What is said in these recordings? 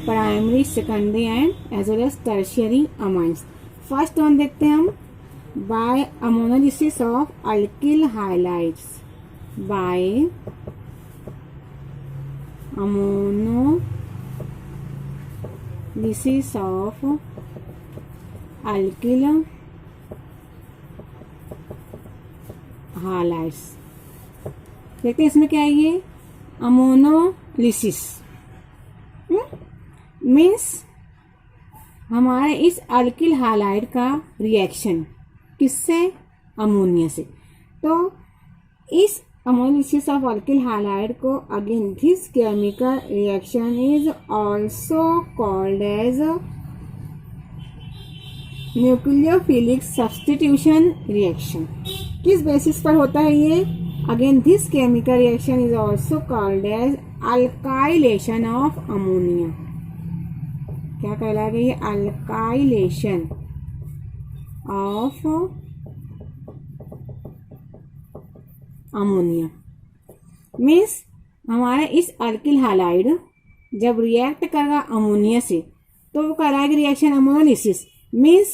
Primary, secondary and as well as tertiary amines. First one देखते हैं हम, by ammonolysis of alkyl halides, by ammonolysis of alkyl halides. देखते हैं इसमें क्या है, ये अमोनोलिसिस मीन्स हमारे इस अल्किल हाइलाइड का रिएक्शन किससे, अमोनिया से। तो इस अमोनोलिसिस ऑफ अल्किल हाइलाइड को again this chemical reaction is also called as nucleophilic substitution reaction. किस बेसिस पर होता है ये, again this chemical reaction is also called as alkylation of ammonia. क्या कहलाएगा ये, अल्काइलेशन ऑफ अमोनिया। मीन्स हमारे इस अल्किल हाइलाइड जब रिएक्ट करेगा अमोनिया से तो वो कहलाएगा रिएक्शन अमोनोलिसिस। मीन्स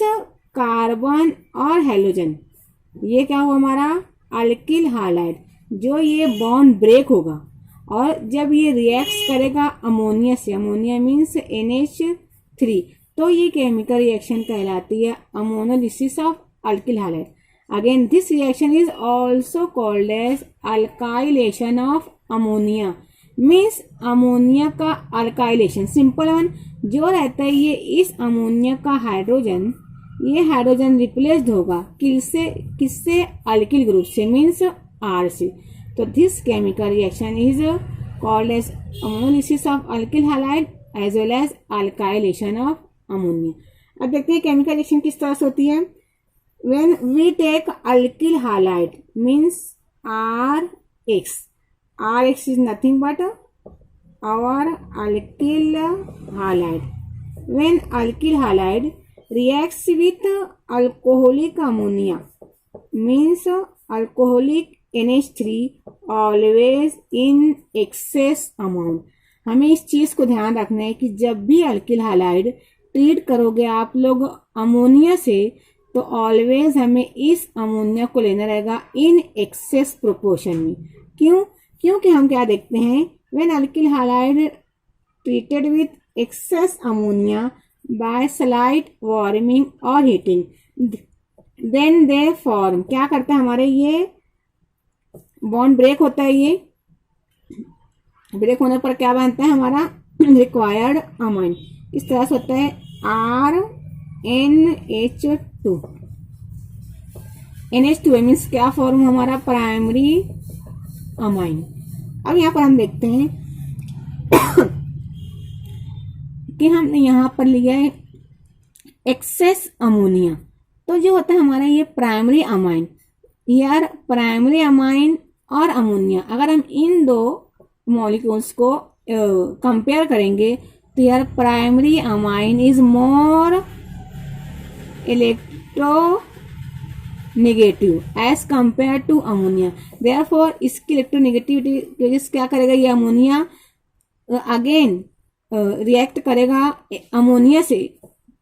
कार्बन और हेलोजन, ये क्या हुआ हमारा अल्किल हाइलाइड, जो ये बॉन्ड ब्रेक होगा और जब ये रिएक्ट करेगा अमोनिया से, अमोनिया मीन्स NH3, तो ये केमिकल रिएक्शन कहलाती है ammonolysis of alkyl halide. Again this reaction is also called as alkylation of ammonia. Means ammonia का अल्काइलेशन, सिंपल वन जो रहता है, ये इस अमोनिया का हाइड्रोजन, ये हाइड्रोजन रिप्लेस्ड होगा किससे, अल्किल ग्रुप से, मीन्स R से। तो this chemical reaction is called as ammonolysis of alkyl halide as well as alkylation of ammonia. अब देखते हैं केमिकल रिएक्शन किस तरह से होती है। When we take alkyl halide means RX is nothing but our alkyl halide. When alkyl halide reacts with alcoholic ammonia means alcoholic NH3 always in excess amount. हमें इस चीज को ध्यान रखना है कि जब भी अल्किल हाइलाइड ट्रीट करोगे आप लोग अमोनिया से तो ऑलवेज हमें इस अमोनिया को लेना रहेगा इन एक्सेस प्रोपोर्शन में। क्यों? क्योंकि हम क्या देखते हैं, when alkyl halide treated with access ammonia bye slight warming और हीटिंग देन दे फॉर्म, क्या करता है हमारे ये बॉन्ड ब्रेक होता है, ये ब्रेक होने पर क्या बनता है हमारा रिक्वायर्ड अमाइन। इस तरह से होता है RNH2। NH2 मीन्स क्या फॉर्म हमारा, प्राइमरी अमाइन। अब यहाँ पर हम देखते हैं कि हमने यहाँ पर लिया है एक्सेस अमोनिया, तो जो होता है हमारा ये प्राइमरी अमाइन। यार प्राइमरी अमाइन और अमोनिया अगर हम इन दो मॉलिक्यूल्स को कंपेयर करेंगे तो यार primary amine is more electronegative as compared to ammonia. Therefore इसकी इलेक्ट्रोनेगेटिविटी की वजह से क्या करेगा ये अमोनिया अगेन रिएक्ट करेगा अमोनिया से,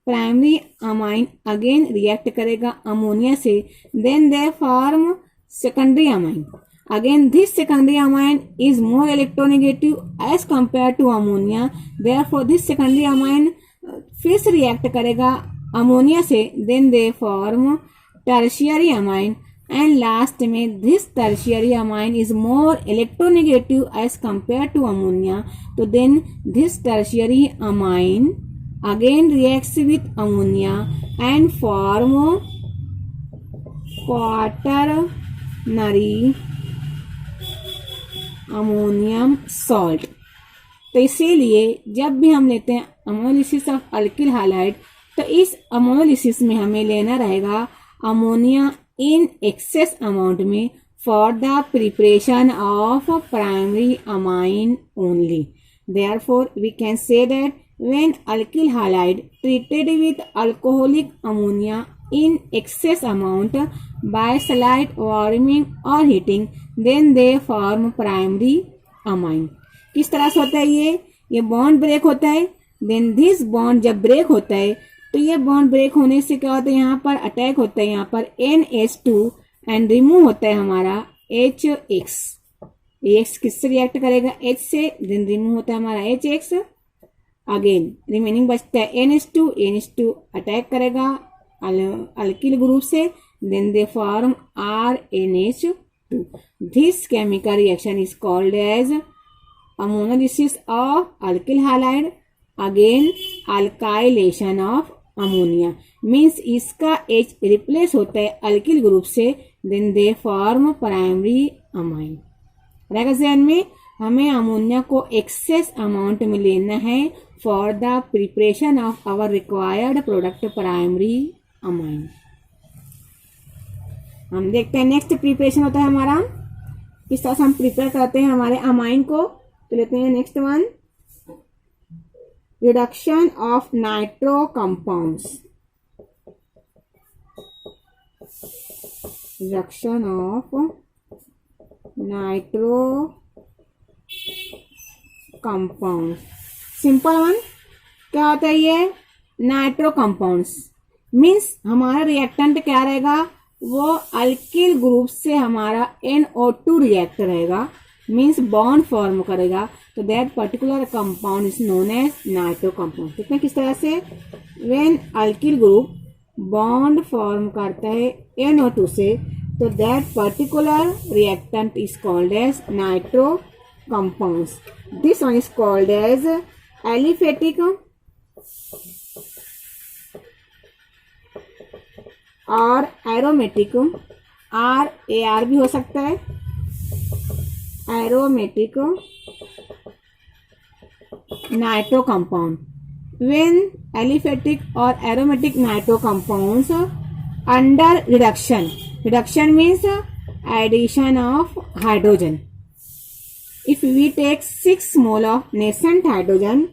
प्राइमरी अमाइन अगेन रिएक्ट करेगा अमोनिया से, then they form secondary amine. Again, this secondary amine is more electronegative as compared to ammonia. Therefore, this secondary amine फिर से react करेगा ammonia से, then they form tertiary amine. And last में this tertiary amine is more electronegative as compared to ammonia. तो then this tertiary amine again reacts with ammonia and form quaternary ammonium salt. तो इसीलिए जब भी हम लेते हैं अमोनोलिसिस ऑफ अल्किल हाइलाइड तो इस अमोनोलिसिस में हमें लेना रहेगा अमोनिया इन एक्सेस अमाउंट में for the preparation of primary amine only. Therefore we can say that when alkyl halide treated with alcoholic ammonia in excess amount by slight warming or heating then they form primary amine। किस तरह से होता है ये bond break होता है then this bond जब break होता है तो ये बॉन्ड ब्रेक होने से क्या होता है, यहाँ पर अटैक होता है यहाँ पर NH2 एंड रिमूव होता है हमारा HX। X किससे रिएक्ट करेगा, H से, देन रिमूव होता है हमारा HX। अगेन रिमेनिंग बचता है NH2 अटैक करेगा अल्किल ग्रुप से, then they form RNH2। This chemical reaction is called as ammonolysis of alkyl halide, again alkylation of ammonia. Means इसका H रिप्लेस होता है अल्किल ग्रुप से, then they form primary amine. रहेगा ध्यान में, हमें अमोनिया को एक्सेस अमाउंट में लेना है for the preparation of our required product primary amine. हम देखते हैं नेक्स्ट प्रिपरेशन होता है हमारा, किस तरह से हम प्रिपेयर करते हैं हमारे अमाइन को। तो लेते हैं next one, reduction of nitro compounds. Reduction of nitro compound, simple one. क्या होता है ये नाइट्रो कंपाउंड्स, मीन्स हमारा रिएक्टेंट क्या रहेगा, वो अल्किल ग्रुप से हमारा NO2 रिएक्ट रहेगा, मीन्स बॉन्ड फॉर्म करेगा। तो that particular compound is known as nitro compound. देखते हैं किस तरह से, when alkyl group bond form करता है NO2 से, तो that particular reactant is called as nitro compounds. This one is called as aliphatic और aromatic, RAR भी हो सकता है, aromatic nitro compound. When aliphatic or aromatic nitro compounds under reduction means addition of hydrogen. If we take 6 mole of nascent hydrogen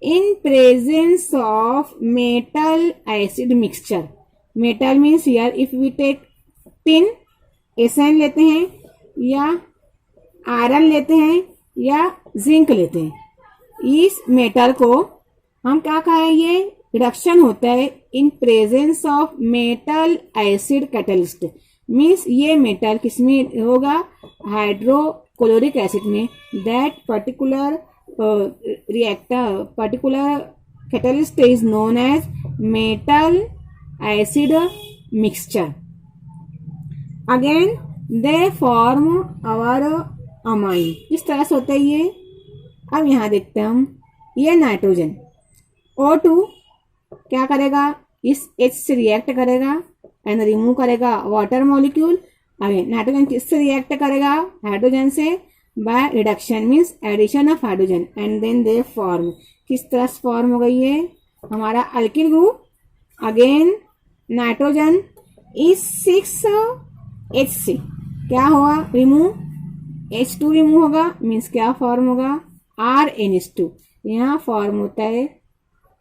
in presence of metal acid mixture, metal means here if we take tin, SN लेते हैं या iron लेते हैं या zinc लेते हैं, इस metal को हम क्या कहेंगे, रिडक्शन होता है in presence of metal acid catalyst. मीन्स ये मेटल किसमें होगा, हाइड्रोक्लोरिक एसिड में। That particular reactor particular catalyst is known as metal acid mixture. Again they form our amine. किस तरह से होता है ये, अब यहाँ देखते हैं हम, ये नाइट्रोजन O2 क्या करेगा, इस H से रिएक्ट करेगा एंड रिमूव करेगा वाटर मॉलिक्यूल। अगेन नाइट्रोजन किससे रिएक्ट करेगा, हाइड्रोजन से, by reduction means addition of hydrogen and then they form. किस तरह से फॉर्म हो गई है हमारा अल्किल ग्रुप। अगेन नाइट्रोजन इस 6H से क्या होगा, रिमूव, H2 रिमूव होगा, मीन्स क्या फॉर्म होगा, RNH2। यहाँ फॉर्म होता है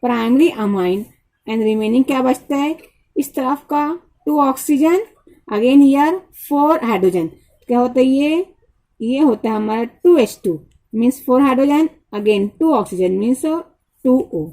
प्राइमरी अमाइन एंड रिमेनिंग क्या बचता है, इस तरफ का 2 ऑक्सीजन, अगेन हियर 4 हाइड्रोजन। क्या होता है ये होता है हमारा 2H2 means 4 hydrogen, again 2 oxygen means 2O।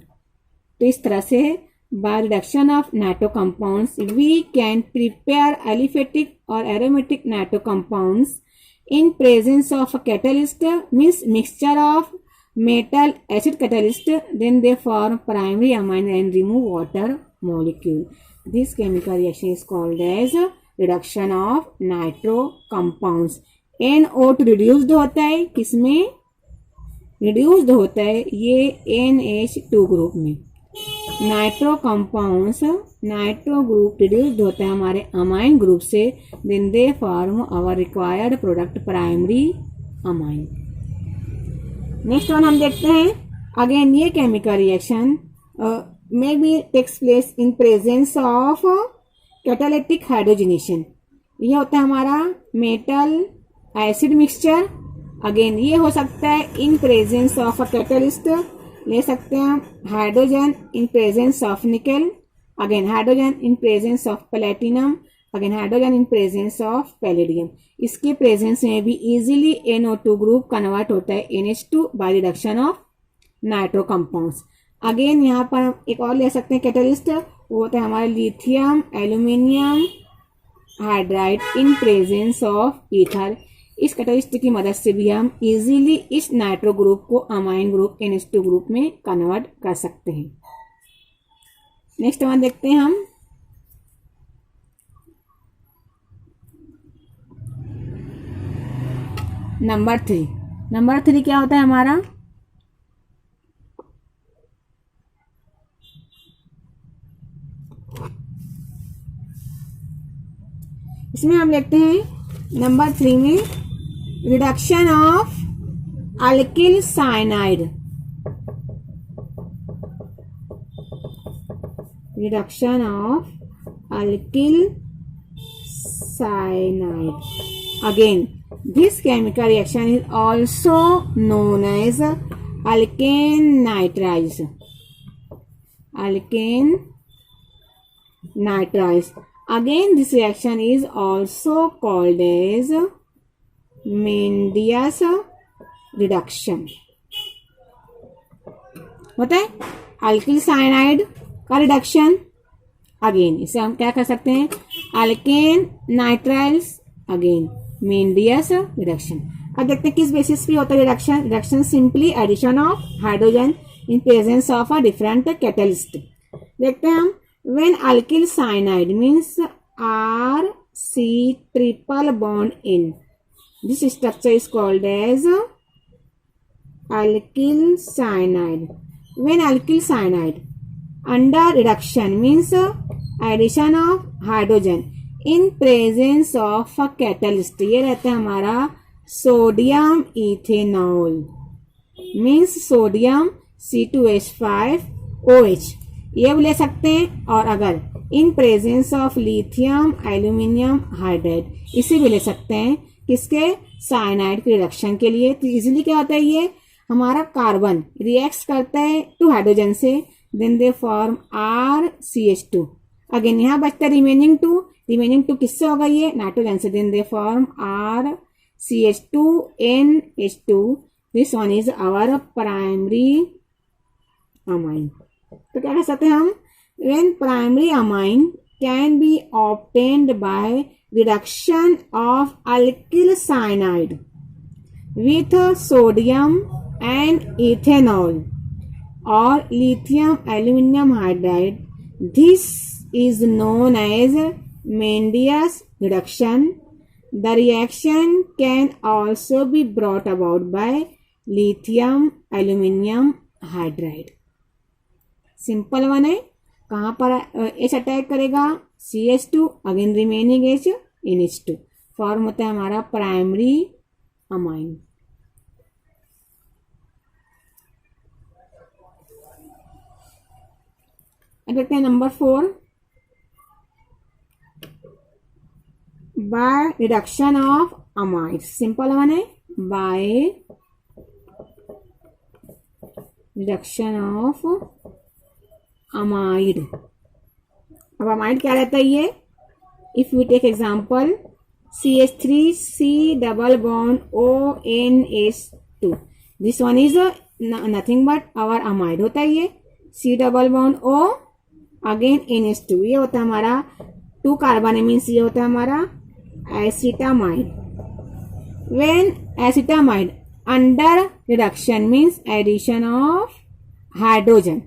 तो इस तरह से by reduction of nitro compounds we can prepare aliphatic और aromatic nitro compounds in presence of a catalyst means mixture of metal acid catalyst, then they form primary amine and remove water molecule. This chemical reaction is called as reduction of nitro compounds. NO2 reduced होता है, किसमें reduced होता है, ये NH2 group में। Nitro compounds, nitro group reduced होता है हमारे अमाइन ग्रुप से, then they form our required product primary amine. Next one हम देखते हैं, अगेन ये chemical reaction may be takes place in presence of catalytic hydrogenation. ये होता है हमारा मेटल एसिड मिक्सचर। अगेन ये हो सकता है in presence of a catalyst, ले सकते हैं hydrogen in presence of nickel, again hydrogen in presence of platinum, again hydrogen in presence of palladium. इसके प्रेजेंस में भी इजीली NO2 ग्रुप कन्वर्ट होता है NH2 bye reduction of nitro compounds. Again यहाँ पर हम एक और ले सकते हैं कैटलिस्ट, वो होता है हमारा lithium aluminium hydride in presence of ether. इस कैटलिस्ट की मदद से भी हम इजीली इस नाइट्रो ग्रुप को अमाइन ग्रुप NH2 ग्रुप में कन्वर्ट कर सकते हैं। नेक्स्ट वन देखते हैं हम, नंबर 3। नंबर 3 क्या होता है हमारा, इसमें हम लिखते हैं नंबर 3 में reduction of alkyl cyanide. Reduction of alkyl cyanide. Again this chemical reaction is also known as alkane nitrides. Alkane nitrides. Again, this reaction is also called as Mendius reduction. होता है अल्किल साइनाइड का reduction. अगेन इसे हम क्या कर सकते हैं, alkane nitriles, again Mendius reduction. अब देखते हैं किस बेसिस पे होता है reduction. Reduction simply addition of hydrogen in presence of a different catalyst. देखते हैं हम, when alkyl cyanide means RC triple bond N, this structure is called as alkyl cyanide. When alkyl cyanide under reduction means addition of hydrogen in presence of a catalyst, ये रहता है हमारा sodium ethanol, means sodium C2H5OH, ये भी ले सकते हैं। और अगर इन presence of lithium aluminium hydride, इसे भी ले सकते हैं किसके, साइनाइड के रिडक्शन के लिए। तो इजीली क्या होता है, ये हमारा कार्बन रिएक्ट करता है 2 हाइड्रोजन से, then they form RCH2। Again यहाँ बचता है रिमेनिंग 2, रिमेनिंग 2 किससे होगा, ये नाइट्रोजन से, then they form RCH2NH2। This one is our primary amine. तो क्या कह सकते हैं हम, when primary amine can be obtained by reduction of alkyl cyanide with sodium and ethanol और lithium aluminium hydride, this is known as Mendius reduction. The reaction can also be brought about by lithium aluminum hydride. Simple one है, कहाँ पर H attack करेगा, CH2, again remaining H NH2, form होता है हमारा primary amine. अब देखते हैं number 4, by reduction of amide. Simple one है, बाय रिडक्शन ऑफ अमाइड। अब अमाइड क्या रहता है ये, if we take example CH3C double bond ONH2, this one is nothing but our amide होता है ये, C double bond O again NH2, ये होता है हमारा 2 कार्बन मीन्स ये होता है हमारा acetamide. When acetamide under reduction means addition of hydrogen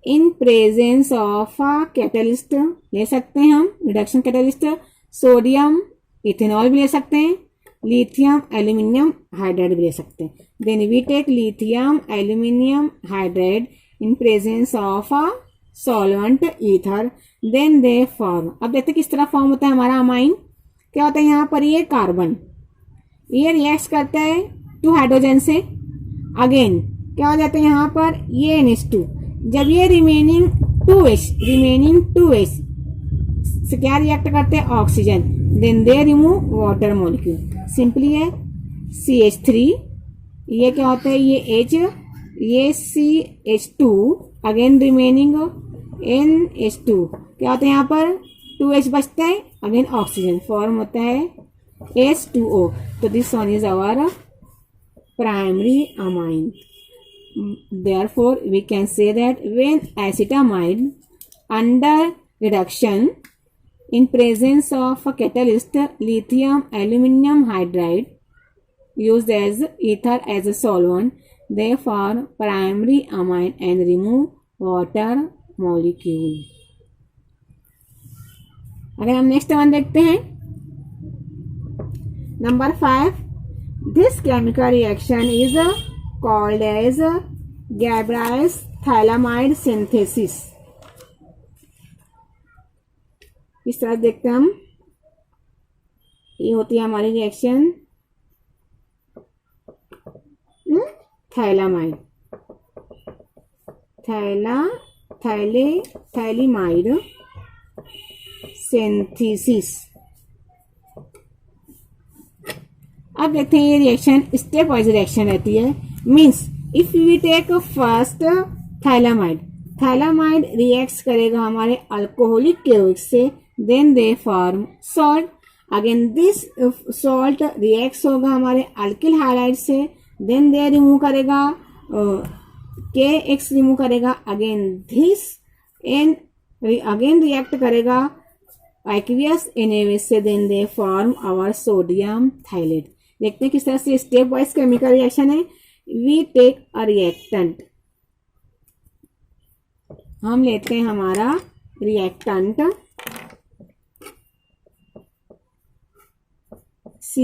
in presence of a catalyst, ले सकते हैं हम रिडक्शन कैटलिस्ट, सोडियम इथेनॉल भी ले सकते हैं, लिथियम एल्यूमिनियम हाइड्राइड भी ले सकते हैं। Then we take lithium aluminium hydride in presence of a solvent ether, then they form. अब देखते किस तरह फॉर्म होता है हमारा अमाइन। क्या होता है यहाँ पर, ये कार्बन ये रिएक्ट करता है 2 हाइड्रोजन से, अगेन क्या हो जाता है यहाँ पर, ये NH2, जब ये रिमेनिंग 2H से क्या रिएक्ट करते हैं, oxygen, then they remove water molecule, simply है CH3, ये क्या होता है, ये H, ये CH2, अगेन रिमेनिंग NH2, क्या होता है यहाँ पर 2H बचता है, अगेन ऑक्सीजन, फॉर्म होता है H2O। तो this one is our primary amine. therefore we can say that when acetamide under reduction in presence of a catalyst lithium aluminum hydride used as ether as a solvent, they form primary amine and remove water molecule. अगर हम next one देखते हैं, number 5, this chemical reaction is called as Gabriel phthalimide synthesis. इस तरह देखते हैं हम, ये होती है हमारी रिएक्शन थैलामाइड, थैलीमाइड सिंथेसिस. अब देखते हैं ये रिएक्शन स्टेप वाइज रिएक्शन रहती है. Means if we take first phthalimide reacts करेगा हमारे अल्कोहलिक केओएच से, then they form salt. Again this salt reacts होगा हमारे अल्किल हाइलाइड से, देन दे रिमूव करेगा KX रिमूव करेगा. Again this N again react करेगा एक्वियस NaOH से, then they form our sodium phthalate. देखते हैं किस तरह से स्टेप वाइज केमिकल रिएक्शन है. वी टेक अ रिएक्टेंट, हम लेते हैं हमारा reactant C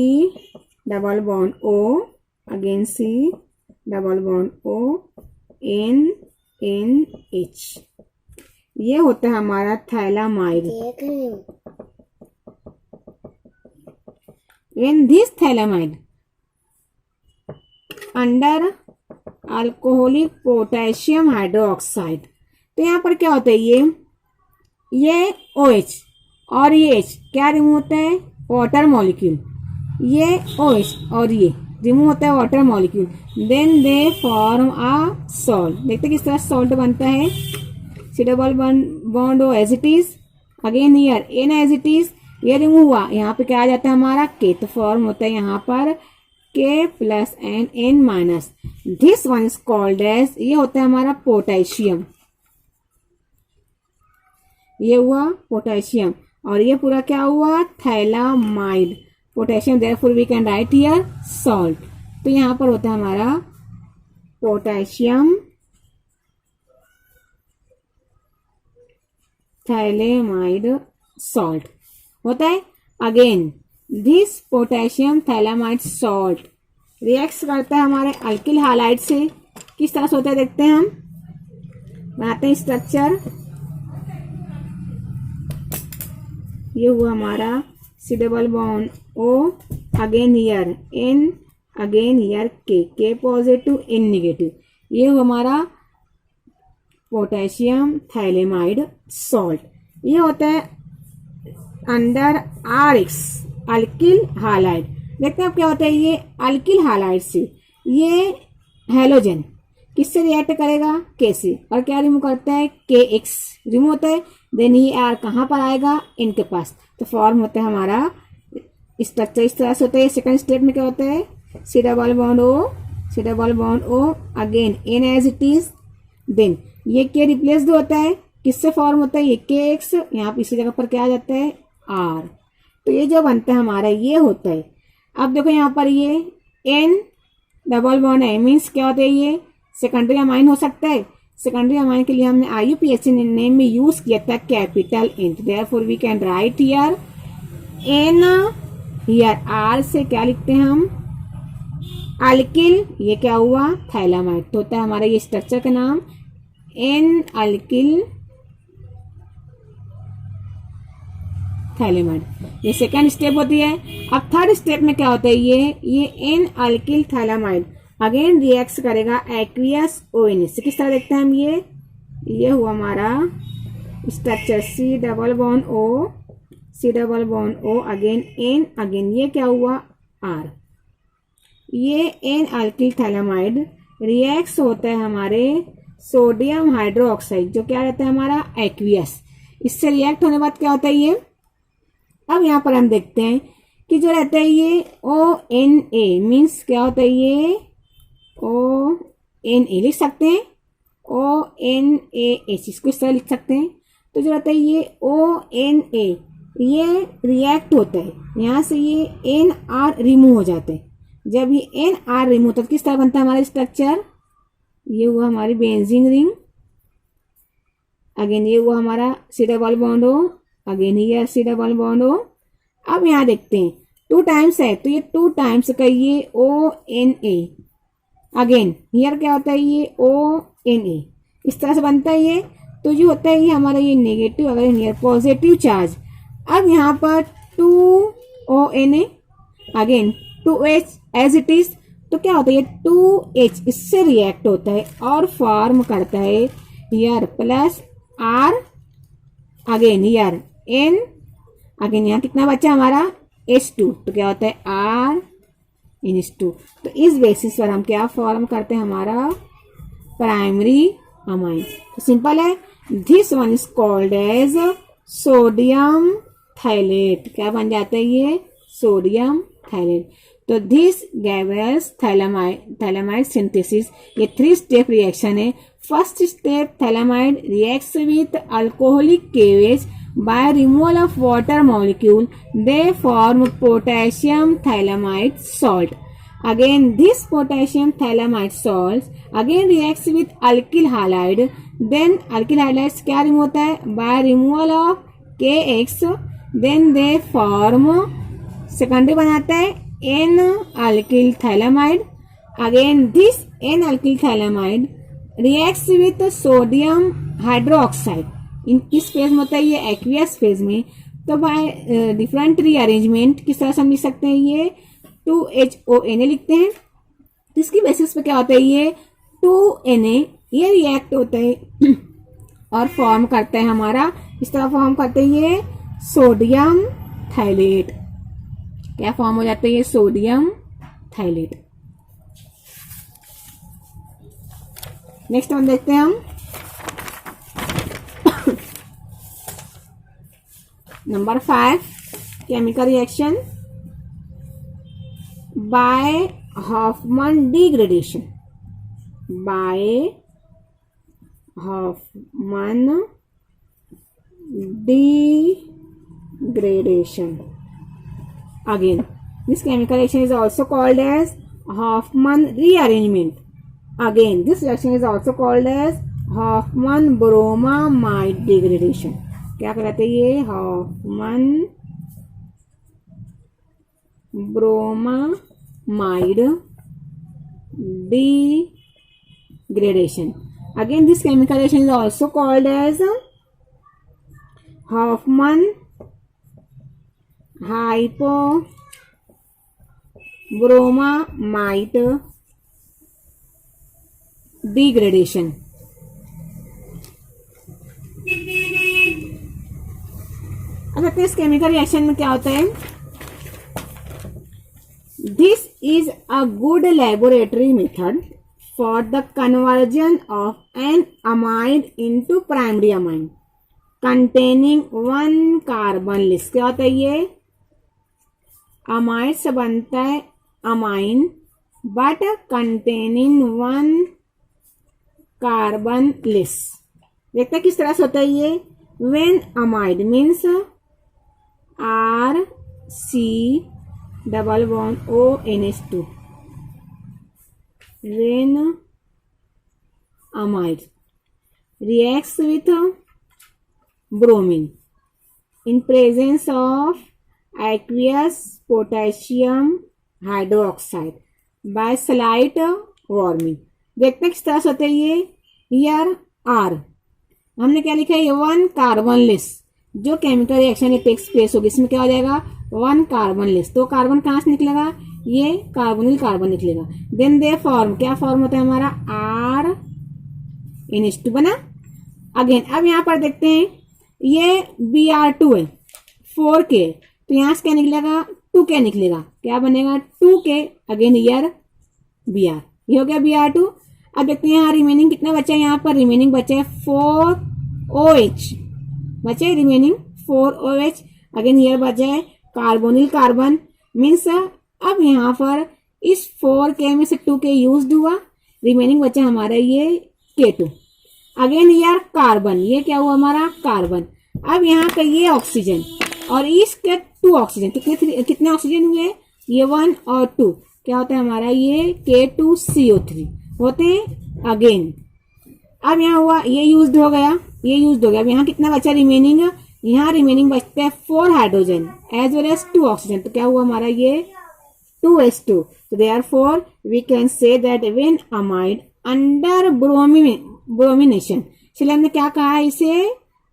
double bond O, again C double bond O, NH. ये होता है हमारा phthalimide. When this thalaamide under alcoholic potassium hydroxide, तो यहाँ पर क्या होता है, ये OH और ये H क्या रिमूव होता है, वाटर मॉलिक्यूल. ये OH और ये रिमूव होता है water molecule. Then they form a salt. देखते किस तरह सॉल्ट बनता है. C double bond O as it is, again here N as it is, ये रिमूव हुआ, यहाँ पे क्या आ जाता है हमारा K, तो फॉर्म होता है यहाँ पर K plus N minus. This one is called as, ये होता है हमारा पोटेशियम, ये हुआ पोटेशियम, और ये पूरा क्या हुआ phthalimide potassium. Therefore we can write here salt. तो यहाँ पर होता है हमारा पोटेशियम थैलामाइड सॉल्ट होता है. Again this potassium phthalimide salt react करता है हमारे अल्किल हाइलाइड से. किस तरह से होता है देखते हैं, हम बनाते हैं स्ट्रक्चर. ये हुआ हमारा C double bond O, again here N, again here K positive N negative. ये हुआ हमारा पोटेशियम थैलामाइड सॉल्ट. ये होता है अंडर RX अल्किल हाइलाइड. देखते हैं अब क्या होता है, ये अल्किल हाइलाइड से ये हेलोजन किससे रिएक्ट करेगा, K से, और क्या रिमूव करता है, KX रिमूव होता है. देन ये R कहाँ पर आएगा, इनके पास, तो फॉर्म होता है हमारा स्ट्रक्चर इस तरह से होता है. सेकंड स्टेप में क्या होता है, C double bond O, again N as it is, then ये K रिप्लेस होता है, किससे फॉर्म होता है, ये KX, यहाँ पे इसी जगह पर क्या आ जाता है R. तो ये जो बनता है हमारा ये होता है. अब देखो यहाँ पर ये N डबल बॉन्ड है, मीन्स क्या होता है, ये सेकेंडरी अमाइन हो सकता है. सेकेंडरी अमाइन के लिए हमने IUPAC नेम में यूज किया था capital N. Therefore we can write here N, here R से क्या लिखते हैं हम अल्किल, ये क्या हुआ थैलामाइड. तो होता है हमारा ये स्ट्रक्चर का नाम N अल्किल थैलामाइड. ये सेकंड स्टेप होती है. अब थर्ड स्टेप में क्या होता है, ये N alkyl phthalimide again react करेगा एक्वियस ONH से. किस तरह देखते हैं हम, ये हुआ हमारा structure C double bond O, again N, again ये क्या हुआ R. ये N अल्किल थैलामाइड रिएक्ट होता है हमारे सोडियम हाइड्रोक्साइड, जो क्या रहता है हमारा एक्वियस. इससे रिएक्ट होने के बाद क्या होता है ये, अब यहाँ पर हम देखते हैं कि जो रहता है ये ONA मीन्स क्या होता है, ये ए लिख सकते हैं, ONAH इसको इस तरह लिख सकते हैं। तो जो रहता है ये ONA ये रिएक्ट होता है, यहाँ से ये NR रिमूव हो जाते हैं। जब ये NR रिमूव होता है तो किस तरह बनता है हमारा स्ट्रक्चर, ये हुआ हमारी बेंजीन रिंग, अगेन ये हुआ हमारा C double bond O, again ये C डबल बॉन्ड O। अब यहाँ देखते हैं 2 टाइम्स है तो ये 2 टाइम्स का ये ONA, अगेन हियर क्या होता है ये ONA, इस तरह से बनता है ये। तो जो होता है ये हमारा ये नेगेटिव, अगर हियर पॉजिटिव चार्ज। अब यहाँ पर 2ONA again 2H as it is, तो क्या होता है ये 2H इससे रिएक्ट होता है और फॉर्म करता है here plus R, again here N, again यहाँ कितना बचा हमारा H2, तो क्या होता है R NH2। तो इस बेसिस पर हम क्या फॉर्म करते हैं हमारा प्राइमरी अमाइन। तो सिंपल है, this one is called as sodium phthalate, क्या बन जाता है ये सोडियम थाइलेट। तो दिस गैवल्स थैलामाइड सिंथेसिस, ये 3 स्टेप रिएक्शन है। First step phthalimide reacts with alcoholic केवेज by removal of water molecule, they form potassium thalamide salt. Again this potassium thalamide salt again reacts with alkyl halide, then alkyl halides क्या remove होता है by removal of KX, then they form secondary बनाता है N alkyl thalamide. Again this N alkyl thalamide reacts with sodium hydroxide, इन किस phase में होता है ये एक्वियस फेज में। तो बाय डिफरेंट रीअरेंजमेंट किस तरह से हम लिख सकते हैं ये 2HONA लिखते हैं। तो इसकी बेसिस पे क्या होता है ये 2Na ये रिएक्ट होता है और फॉर्म करता है हमारा, इस तरह फॉर्म करते हैं ये सोडियम थाइलेट, क्या फॉर्म हो जाता है ये सोडियम थाइलेट। नेक्स्ट वन देखते हैं हम number 5 chemical reaction by Hofmann degradation, by Hofmann degradation. Again this chemical reaction is also called as Hofmann rearrangement, again this reaction is also called as Hofmann bromamide degradation. क्या कहते हैं ये Hofmann bromamide degradation. Again this chemical reaction is also called as Hofmann hypobromamide degradation. अब इस chemical reaction में क्या होता है, this is a good laboratory method for the conversion of N amide into primary amine containing 1 carbon less. क्या होता है ये अमाइड से बनता है amine but containing 1 carbon less. देखते हैं किस तरह से होता है ये, when amide means RC double bond ONH2, when amide reacts with bromine in presence of aqueous potassium hydroxide by slight warming। देखते हैं किस तरह से होता है ये, हियर R हमने क्या लिखा है ये 1 कार्बन लेस, जो केमिकल रिएक्शन टेक्स प्लेस होगी इसमें क्या हो जाएगा 1 कार्बन लेस। तो कार्बन कहाँ से निकलेगा, ये कार्बोनिल कार्बन निकलेगा। देन दे फॉर्म, क्या फॉर्म होता है हमारा R NH2 बना। अगेन अब यहाँ पर देखते हैं ये Br2 है 4K, तो यहाँ से क्या निकलेगा 2K निकलेगा, क्या बनेगा 2K, अगेन ईयर Br, ये हो गया Br2। अब देखते हैं यहाँ रिमेनिंग कितना बचा है, यहाँ पर रिमेनिंग बचा है 4OH, बचे रिमेनिंग 4OH, अगेन ईयर बचा है कार्बोनिल कार्बन मीन्स। अब यहाँ पर इस 4K में से 2K यूज हुआ, रिमेनिंग बचा हमारा ये K2। अगेन यार कार्बन, ये क्या हुआ हमारा कार्बन। अब यहाँ का ये ऑक्सीजन और इसके 2 ऑक्सीजन, कितने ऑक्सीजन हुए, ये 1 और 2, क्या होता है हमारा ये K2CO3 होते हैं अगेन। अब यहाँ हुआ ये यूज्ड हो गया, ये यूज्ड हो गया। अब यहाँ कितना बचा रिमेनिंग, यहाँ रिमेनिंग बचते हैं 4 hydrogen as well as 2 oxygen, तो क्या हुआ हमारा ये 2s2। तो therefore we can say that when amide under bromination, चलिए हमने क्या कहा है इसे,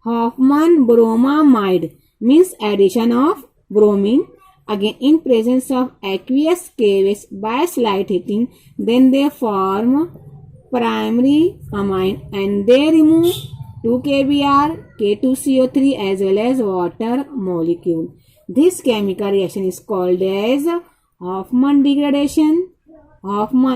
Hofmann bromamide means addition of bromine again in presence of aqueous caves by slight heating, then they form primary amine and they remove 2 kBr K2CO3 as well as water molecule. This chemical reaction is called as Hoffman degradation. Hoffman